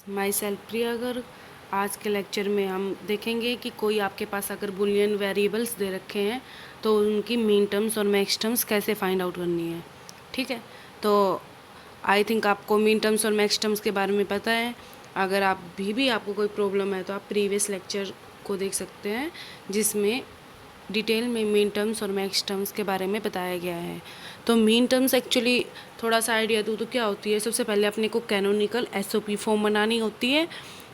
My self प्रिया गर्ग। आज के lecture में हम देखेंगे कि कोई आपके पास अगर बुलियन वेरिएबल्स दे रखे हैं तो उनकी मीन टर्म्स और मैक्स टर्म्स कैसे फाइंड आउट करनी है। ठीक है, तो आई थिंक आपको मीन टर्म्स और मैक्स टर्म्स के बारे में पता है। अगर आप भी आपको कोई प्रॉब्लम है तो आप प्रीवियस लेक्चर को देख सकते हैं जिसमें डिटेल में मीन टर्म्स और मैक्स टर्म्स के बारे में बताया गया है। तो मीन टर्म्स एक्चुअली थोड़ा सा आइडिया दूँ तो क्या होती है, सबसे पहले अपने को कैनोनिकल एसओपी फॉर्म बनानी होती है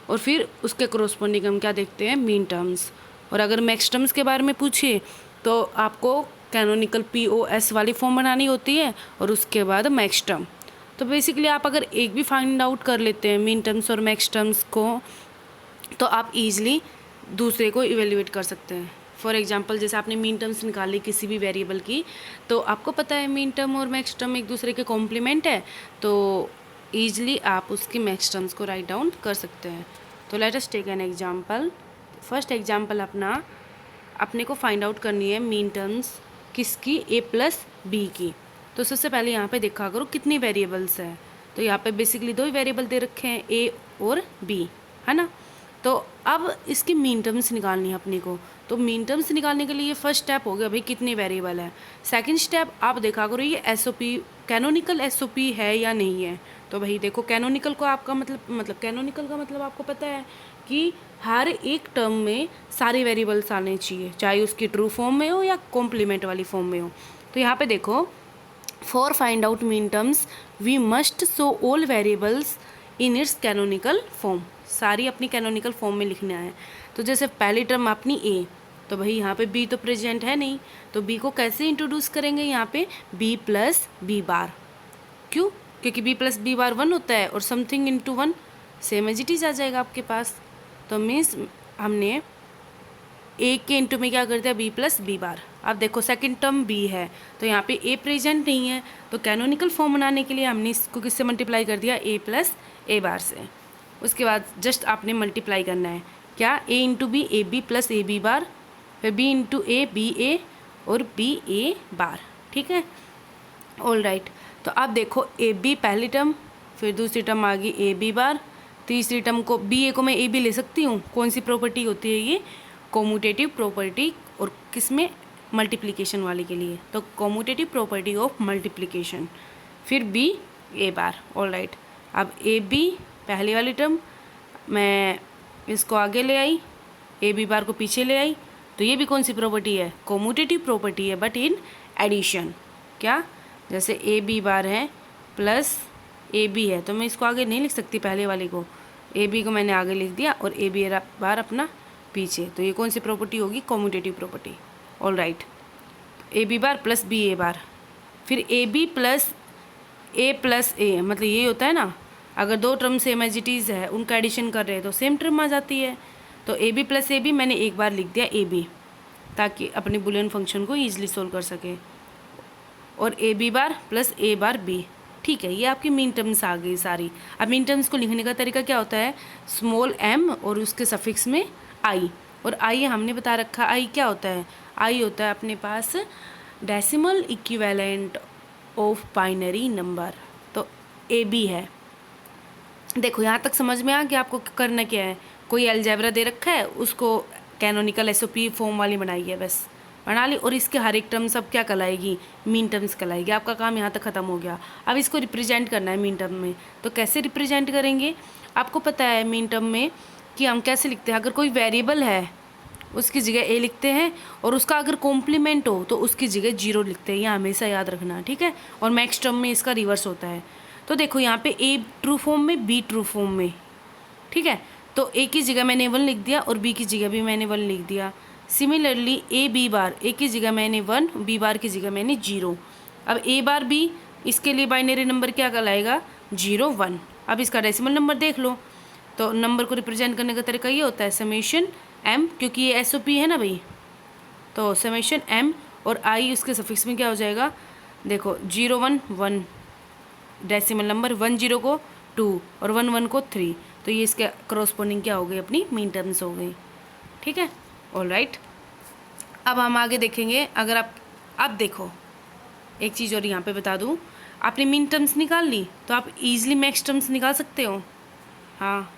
और फिर उसके कोरोस्पोंडिंग हम क्या देखते हैं, मीन टर्म्स। और अगर मैक्स टर्म्स के बारे में पूछिए तो आपको कैनोनिकल पीओएस वाली फॉर्म बनानी होती है और उसके बाद मैक्स टर्म। तो बेसिकली आप अगर एक भी फाइंड आउट कर लेते हैं मीन टर्म्स और मैक्स टर्म्स को तो आप ईजिली दूसरे को इवेल्युएट कर सकते हैं। फॉर एग्जांपल जैसे आपने मीन टर्म्स निकाली किसी भी वेरिएबल की, तो आपको पता है मीन टर्म और मैक्स टर्म एक दूसरे के कॉम्प्लीमेंट है, तो ईजिली आप उसकी मैक्स टर्म्स को राइट डाउन कर सकते हैं। तो let us take an example. First example अपने को फाइंड आउट करनी है मीन टर्म्स किसकी, ए प्लस बी की। तो सबसे पहले यहाँ पे देखा करो कितनी वेरिएबल्स है। तो यहाँ पे बेसिकली दो ही वेरिएबल दे रखे हैं, ए और बी, है ना। तो अब इसकी मीन टर्म्स निकालनी है अपने को। तो मीन टर्म्स निकालने के लिए फर्स्ट स्टेप हो गया भाई कितने वेरिएबल है। सेकंड स्टेप आप देखा करो ये एसओपी कैनोनिकल एसओपी है या नहीं है। तो भाई देखो कैनोनिकल को आपका मतलब कैनोनिकल का मतलब आपको पता है कि हर एक टर्म में सारे वेरिएबल्स आने चाहिए, चाहे उसकी ट्रू फॉर्म में हो या कॉम्प्लीमेंट वाली फॉर्म में हो। तो यहाँ पे देखो, for find out mean terms we must show all variables in its canonical form. सारी अपनी कैनोनिकल फॉर्म में लिखना है। तो जैसे पहली टर्म अपनी ए, तो भाई यहाँ पे बी तो प्रेजेंट है नहीं, तो बी को कैसे इंट्रोड्यूस करेंगे यहाँ पे, बी प्लस बी बार। क्यों? क्योंकि बी प्लस बी बार 1 होता है और something into 1 same as it is आ जाएगा आपके पास। तो मीन्स हमने ए के इंटू में क्या कर दिया, बी प्लस बी बार। अब देखो सेकंड टर्म बी है तो यहाँ पे ए प्रेजेंट नहीं है, तो कैनोनिकल फॉर्म बनाने के लिए हमने इसको किससे मल्टीप्लाई कर दिया, ए प्लस ए बार से। उसके बाद जस्ट आपने मल्टीप्लाई करना है क्या, A into B, A B plus A B bar, फिर B into A, B A और बी ए बार। ठीक है, ऑल राइट। तो अब देखो ए बी पहली टर्म, फिर दूसरी टर्म आ गई ए बी बार, तीसरी टर्म को बी ए को मैं ए बी ले सकती हूँ। कौन सी प्रॉपर्टी होती है ये, कोम्यूटेटिव प्रॉपर्टी, और किसमें, मल्टीप्लिकेशन वाले के लिए। तो कोम्यूटेटिव प्रॉपर्टी ऑफ मल्टीप्लिकेशन, फिर B A bar. All right, अब ए बी पहली वाली टर्म मैं इसको आगे ले आई, ए बी बार को पीछे ले आई, तो ये भी कौन सी प्रॉपर्टी है, कोम्यूटेटिव प्रॉपर्टी है बट इन एडिशन। क्या, जैसे ए बी बार है प्लस ए बी है तो मैं इसको आगे नहीं लिख सकती, पहले वाली को, ए बी को मैंने आगे लिख दिया और ए बी बार अपना पीछे, तो ये कौन सी प्रॉपर्टी होगी, commutative property. All right, A B bar plus B A bar, फिर ए बी प्लस ए, मतलब ये होता है ना, अगर दो term same as it is है उनका एडिशन कर रहे हैं तो सेम टर्म आ जाती है। तो A B plus A B मैंने एक बार लिख दिया ए बी, ताकि अपने बुलियन फंक्शन को ईजिली सोल्व कर सके। और A B bar plus A bar B, ठीक है, ये आपकी मीन टर्म्स आ गई सारी। अब मीन टर्म्स को लिखने का तरीका क्या होता है, स्मॉल एम और उसके सफिक्स में आई, और आई हमने बता रखा, आई क्या होता है, आई होता है अपने पास decimal equivalent of binary number. तो ए बी है। देखो यहाँ तक समझ में आ गया आपको करना क्या है, कोई अलजेब्रा दे रखा है उसको कैनोनिकल एसओपी फॉर्म वाली बनाई है, बस बना ली, और इसके हर एक टर्म सब क्या कहलाएगी, मीन टर्म्स कहलाएगी। आपका काम यहाँ तक ख़त्म हो गया। अब इसको रिप्रेजेंट करना है मीन टर्म में, तो कैसे रिप्रेजेंट करेंगे, आपको पता है मीन टर्म में कि हम कैसे लिखते हैं, अगर कोई वेरिएबल है उसकी जगह ए लिखते हैं और उसका अगर कॉम्प्लीमेंट हो तो उसकी जगह 0 लिखते हैं, ये हमेशा याद रखना, ठीक है। और मैक्स टर्म में इसका रिवर्स होता है। तो देखो यहाँ पे ए ट्रू फॉर्म में, बी ट्रू फॉर्म में, ठीक है, तो ए की जगह मैंने 1 लिख दिया और बी की जगह भी मैंने 1 लिख दिया। सिमिलरली ए बी बार, ए की जगह मैंने 1, बी बार की जगह मैंने 0। अब ए बार बी, इसके लिए बाइनरी नंबर क्या कहलाएगा, 0 1। अब इसका डेसिमल नंबर देख लो, तो नंबर को रिप्रेजेंट करने का तरीका ये होता है समेशन एम, क्योंकि ये एसओपी है ना भाई, तो समेशन एम और आई उसके सफिक्स में क्या हो जाएगा, देखो 0 1 1 डेसिमल नंबर, 1 0 को 2 और 1 1 को 3, तो ये इसके करस्पॉन्डिंग क्या हो गई, अपनी मीन टर्म्स हो गई, ठीक है। ऑल राइट, अब हम आगे देखेंगे। अगर आप, अब देखो एक चीज़ और यहाँ पे बता दूँ, आपने मीन टर्म्स निकाल ली तो आप इजीली मैक्स टर्म्स निकाल सकते हो। हाँ,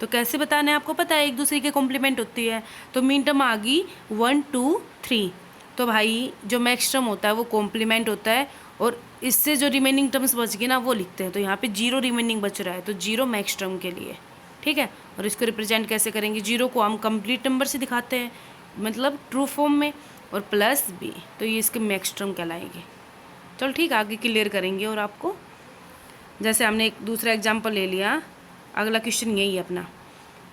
तो कैसे बताना है आपको पता है, एक दूसरे के कॉम्प्लीमेंट होती है। तो मीन टर्म आ गई 1 2 3। तो भाई जो मैक्स टर्म होता है वो कॉम्प्लीमेंट होता है, और इससे जो रिमेनिंग टर्म्स बच गए ना वो लिखते हैं। तो यहाँ पे 0 रिमेनिंग बच रहा है, तो 0 मैक्स टर्म के लिए, ठीक है। और इसको रिप्रेजेंट कैसे करेंगे, 0 को हम कंप्लीट नंबर से दिखाते हैं, मतलब ट्रू फॉर्म में, और प्लस b, तो ये इसके मैक्स टर्म कहलाएंगे। चलो ठीक है, आगे क्लियर करेंगे। और आपको जैसे हमने एक दूसरा एग्जांपल ले लिया, अगला क्वेश्चन यही है अपना।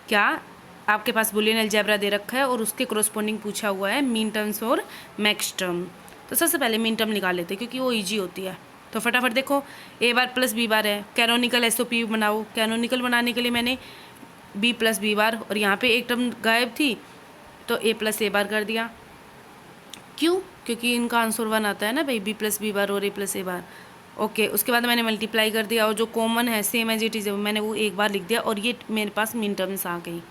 क्या आपके पास बुलियन अलजेब्रा दे रखा है और उसके करस्पॉन्डिंग पूछा हुआ है मीन टर्म्स और मैक्स टर्म। तो सबसे पहले मीन टर्म निकाल लेते हैं क्योंकि वो ईजी होती है। तो फटाफट देखो, a बार प्लस b बार है, कैनोनिकल SOP बनाओ। कैनोनिकल बनाने के लिए मैंने b प्लस b बार, और यहाँ पे एक टर्म गायब थी तो a प्लस a बार कर दिया। क्यों? क्योंकि इनका आंसर 1 आता है ना भाई, b प्लस b बार और a plus a bar. Okay, उसके बाद मैंने मल्टीप्लाई कर दिया, और जो कॉमन है सेम एज इट इज़ मैंने वो एक बार लिख दिया, और ये मेरे पास मीन टर्म्स आ गई,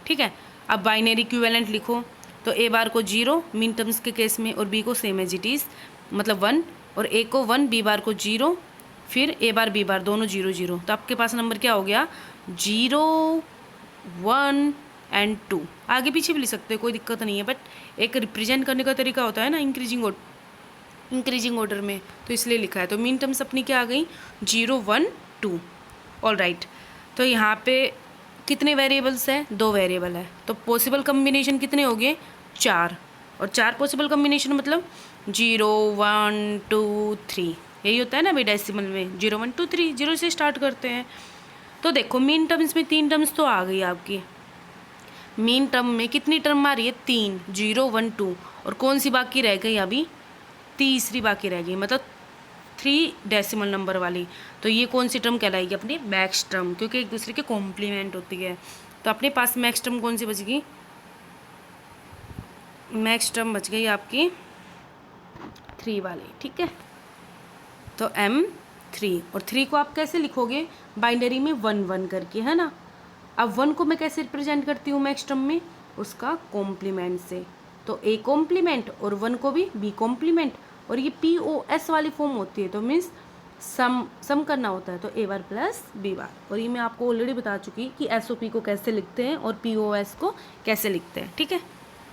ठीक है। अब बाइनरी इक्विवेलेंट लिखो, तो a बार को 0 मीन टर्म्स के केस में, और b को सेम एज इट इज़ मतलब 1, और a को 1, b बार को 0, फिर a बार b बार दोनों 0 0। तो आपके पास नंबर क्या हो गया, 0 1 एंड 2। आगे पीछे भी लिख सकते हो, कोई दिक्कत नहीं है, बट एक रिप्रेजेंट करने का तरीका होता है ना इंक्रीजिंग ऑर्डर में, तो इसलिए लिखा है। तो मीन टर्म्स अपनी क्या आ गई, 0 1 2। All right. तो यहाँ पे कितने वेरिएबल्स हैं, 2 वेरिएबल है, तो पॉसिबल कम्बिनेशन कितने हो गए, 4। और 4 पॉसिबल कम्बिनेशन मतलब 0 1 2 3, यही होता है ना भाई डेसिमल में, 0 1 2 3, 0 से स्टार्ट करते हैं। तो देखो मीन टर्म्स में 3 टर्म्स तो आ गई आपकी। मीन टर्म में कितनी टर्म आ रही है, 3, 0 1 2, और कौन सी बाकी रह गई अभी, तीसरी बाकी रह गई, मतलब 3 डेसिमल नंबर वाली। तो ये कौन सी टर्म कहलाएगी अपनी, मैक्स टर्म, क्योंकि एक दूसरे के कॉम्प्लीमेंट होती है। तो अपने पास मैक्स टर्म कौन सी बच गई, मैक्स टर्म बच गई आपकी 3 वाली, ठीक है। तो M3, और 3 को आप कैसे लिखोगे, बाइनरी में 1 1 करके, है ना। अब 1 को मैं कैसे रिप्रेजेंट करती हूँ मैक्स टर्म में, उसका कॉम्प्लीमेंट से। तो A कॉम्प्लीमेंट और 1 को भी B कॉम्प्लीमेंट, और ये POS वाली फॉर्म होती है, तो मीन्स सम करना होता है, तो A बार प्लस B बार। और ये मैं आपको ऑलरेडी बता चुकी कि SOP को कैसे लिखते हैं और POS को कैसे लिखते हैं, ठीक है।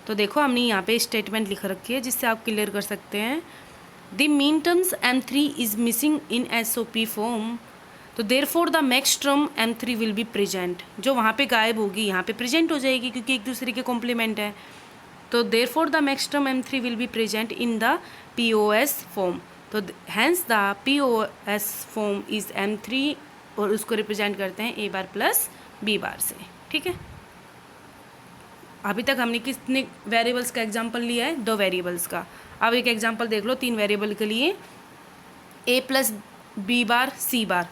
तो देखो हमने यहाँ पे स्टेटमेंट लिख रखी है जिससे आप क्लियर कर सकते हैं। The minterms M3 is missing in SOP form, तो therefore the maxterm M3 will be present. जो वहाँ पे गायब होगी यहाँ पे प्रेजेंट हो जाएगी, क्योंकि एक दूसरे के कॉम्प्लीमेंट है। तो therefore the maxterm M3 will be present in the POS form. तो hence the POS form is M3, और उसको रिप्रेजेंट करते हैं A bar plus B bar से, ठीक है। अभी तक हमने कितने वेरिएबल्स का एग्जांपल लिया है, 2 वेरिएबल्स का। अब एक एग्जांपल देख लो 3 वेरिएबल के लिए, A plus B bar C बार।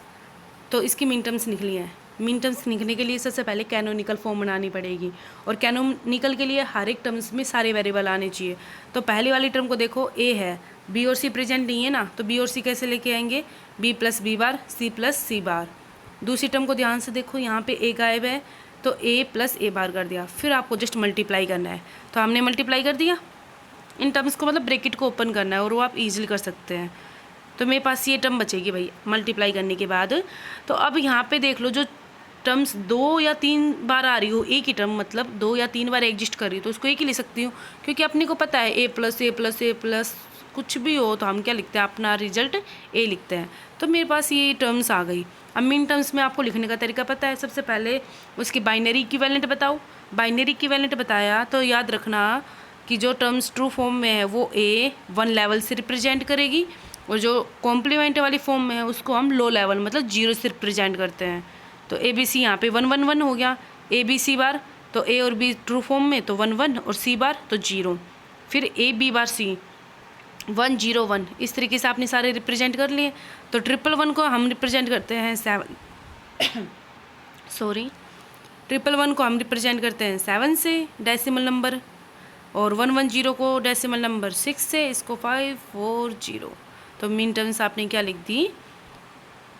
तो इसकी मीन टर्म्स निकली हैं। मीन टर्म्स निकलने के लिए सबसे पहले कैनोनिकल फॉर्म बनानी पड़ेगी, और कैनोनिकल के लिए हर एक टर्म्स में सारे वेरिएबल आने चाहिए। तो पहली वाली टर्म को देखो, A है, B और C प्रेजेंट नहीं है ना, तो B और C कैसे लेके आएंगे, B प्लस B बार C प्लस C बार। दूसरी टर्म को ध्यान से देखो, यहाँ पे A गायब है, तो A प्लस A बार कर दिया। फिर आपको जस्ट मल्टीप्लाई करना है, तो हमने मल्टीप्लाई कर दिया इन टर्म्स को, मतलब ब्रैकेट को ओपन करना है, और वो आप ईजिली कर सकते हैं। तो मेरे पास ये टर्म बचेगी भाई मल्टीप्लाई करने के बाद। तो अब यहाँ पे देख लो, जो टर्म्स 2 या 3 बार आ रही हो, एक ही टर्म मतलब 2 या 3 बार एग्जिस्ट कर रही हो, तो उसको एक ही ले सकती हूँ, क्योंकि अपने को पता है A plus A plus A plus कुछ भी हो तो हम क्या लिखते हैं, अपना रिजल्ट A लिखते हैं। तो मेरे पास ये टर्म्स आ गई। अब मीन टर्म्स में आपको लिखने का तरीका पता है, सबसे पहले उसकी बाइनरी इक्विवेलेंट बताओ। बाइनरी इक्विवेलेंट बताया तो याद रखना कि जो टर्म्स ट्रू फॉर्म में है वो A 1 लेवल से रिप्रेजेंट करेगी, और जो कॉम्प्लीमेंट वाली फॉर्म में है उसको हम लो लेवल मतलब 0 से रिप्रेजेंट करते हैं। तो ABC यहाँ पे 1 1 1 हो गया, ABC बार, तो A और B ट्रू फॉर्म में तो 1 1, और C बार तो 0, फिर AB बार C 1 0 1। इस तरीके से आपने सारे रिप्रेजेंट कर लिए। तो 1 को हम रिप्रेजेंट करते हैं 7 सॉरी 1 को हम रिप्रेजेंट करते हैं 7 से डेसिमल नंबर, और 1 1 0 को डेसिमल नंबर 6 से, इसको 5 4 0। तो मीन टर्म्स आपने क्या लिख दी,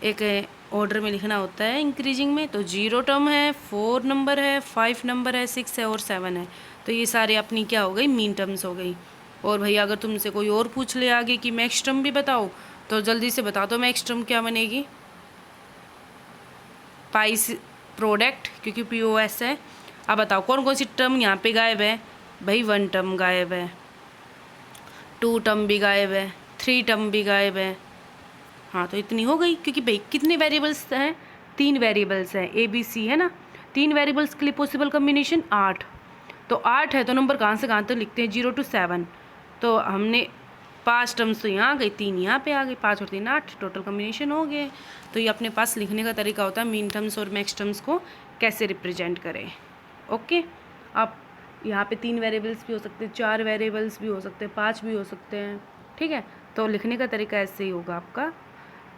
एक ऑर्डर में लिखना होता है इंक्रीजिंग में। तो 0 टर्म है, 4 नंबर है, 5 नंबर है, 6 है और 7 है। तो ये सारे अपनी क्या हो गई, मीन टर्म्स हो गई। और भैया अगर तुमसे कोई और पूछ ले आगे कि मैक्स टर्म भी बताओ, तो जल्दी से बता दो मैक्स टर्म क्या बनेगी। पाई प्रोडक्ट, क्योंकि POS है। अब बताओ कौन कौन सी टर्म यहाँ पे गायब है? भाई 1 टर्म गायब है, 2 टर्म भी गायब है, 3 टर्म भी गायब है। हाँ तो इतनी हो गई, क्योंकि भाई कितने वेरिएबल्स हैं? 3 वेरिएबल्स हैं, ABC है ना। 3 वेरिएबल्स के लिए पॉसिबल कम्बिनेशन 8। तो 8 है तो नंबर कहाँ से कहाँ तक लिखते हैं? 0 to 7। तो हमने 5 टर्म्स तो यहाँ आ गई, 3 यहाँ पे आ गई, 5 और 3 8, टोटल कम्बिनेशन हो गए। तो ये अपने पास लिखने का तरीका होता है मीन टर्म्स और मैक्स टर्म्स को कैसे रिप्रेजेंट करें। ओके, आप यहाँ पे 3 वेरिएबल्स भी हो सकते हैं, 4 वेरिएबल्स भी हो सकते हैं, 5 भी हो सकते हैं, ठीक है। तो लिखने का तरीका ऐसे ही होगा आपका,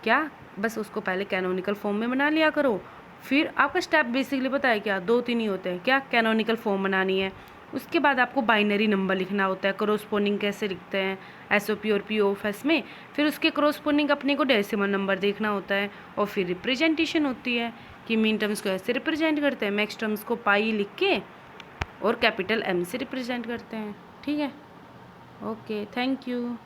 क्या बस उसको पहले कैनोनिकल फॉर्म में बना लिया करो। फिर आपका स्टेप बेसिकली पता है क्या? 2-3 ही होते हैं। क्या? कैनोनिकल फॉर्म बनानी है, उसके बाद आपको बाइनरी नंबर लिखना होता है, करोस्पोंडिंग कैसे लिखते हैं SOP और POS में। फिर उसके करोस्पोंडिंग अपने को डेसिमल नंबर देखना होता है, और फिर रिप्रेजेंटेशन होती है कि मीन टर्म्स को ऐसे रिप्रेजेंट करते हैं, मैक्स टर्म्स को पाई लिख के और कैपिटल M से रिप्रेजेंट करते हैं, ठीक है। Okay, thank you.